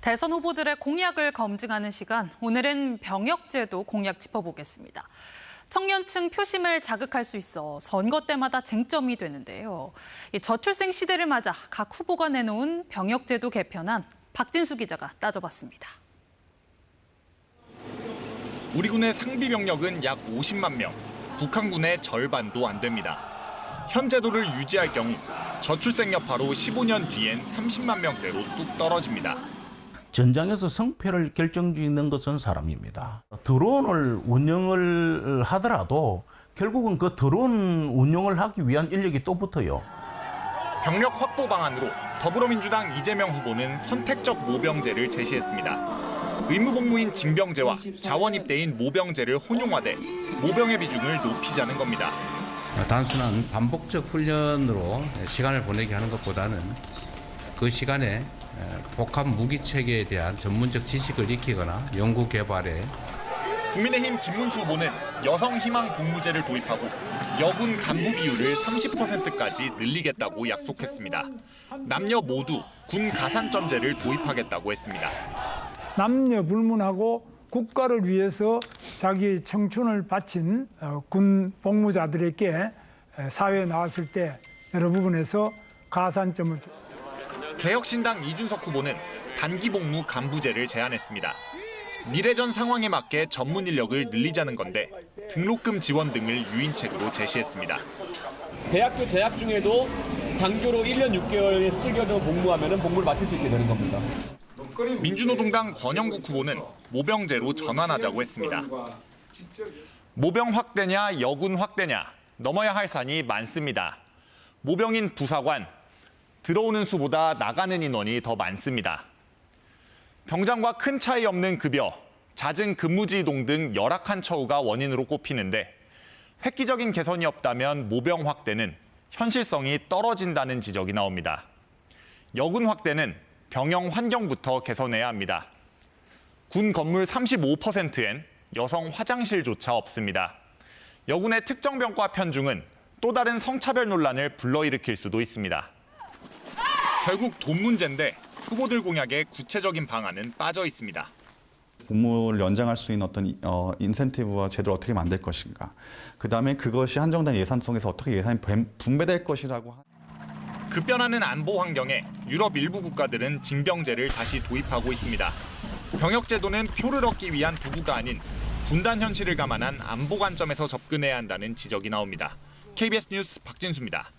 대선 후보들의 공약을 검증하는 시간, 오늘은 병역제도 공약 짚어보겠습니다. 청년층 표심을 자극할 수 있어 선거 때마다 쟁점이 되는데요. 저출생 시대를 맞아 각 후보가 내놓은 병역제도 개편안 박진수 기자가 따져봤습니다. 우리 군의 상비 병력은 약 50만 명, 북한군의 절반도 안 됩니다. 현 제도를 유지할 경우 저출생 여파로 15년 뒤엔 30만 명대로 뚝 떨어집니다. 전장에서 성패를 결정짓는 것은 사람입니다. 드론을 운영을 하더라도 결국은 그 드론 운영을 하기 위한 인력이 또 붙어요. 병력 확보 방안으로 더불어민주당 이재명 후보는 선택적 모병제를 제시했습니다. 의무복무인 징병제와 자원 입대인 모병제를 혼용화돼 모병의 비중을 높이자는 겁니다. 단순한 반복적 훈련으로 시간을 보내게 하는 것보다는 그 시간에 복합 무기 체계에 대한 전문적 지식을 익히거나 연구 개발에 국민의힘 김문수 후보는 여성 희망 복무제를 도입하고 여군 간부 비율을 30%까지 늘리겠다고 약속했습니다. 남녀 모두 군 가산점제를 도입하겠다고 했습니다. 남녀 불문하고 국가를 위해서 자기 청춘을 바친 군 복무자들에게 사회에 나왔을 때 여러 부분에서 가산점을 개혁신당 이준석 후보는 단기 복무 간부제를 제안했습니다. 미래전 상황에 맞게 전문 인력을 늘리자는 건데 등록금 지원 등을 유인책으로 제시했습니다. 대학교 재학 중에도 장교로 1년 6개월에서 7개월 정도 복무하면 복무를 마칠 수 있게 되는 겁니다. 민주노동당 권영국 후보는 모병제로 전환하자고 했습니다. 모병 확대냐 여군 확대냐 넘어야 할 산이 많습니다. 모병인 부사관, 들어오는 수보다 나가는 인원이 더 많습니다. 병장과 큰 차이 없는 급여, 잦은 근무지 이동 등 열악한 처우가 원인으로 꼽히는데 획기적인 개선이 없다면 모병 확대는 현실성이 떨어진다는 지적이 나옵니다. 여군 확대는 병영 환경부터 개선해야 합니다. 군 건물 35%엔 여성 화장실조차 없습니다. 여군의 특정병과 편중은 또 다른 성차별 논란을 불러일으킬 수도 있습니다. 결국 돈 문제인데 후보들 공약에 구체적인 방안은 빠져 있습니다. 복무를 연장할 수 있는 어떤 인센티브와 제도를 어떻게 만들 것인가. 그다음에 그것이 한정된 예산 속에서 어떻게 예산이 분배될 것이라고. 급변하는 안보 환경에 유럽 일부 국가들은 징병제를 다시 도입하고 있습니다. 병역제도는 표를 얻기 위한 도구가 아닌 분단 현실을 감안한 안보 관점에서 접근해야 한다는 지적이 나옵니다. KBS 뉴스 박진수입니다.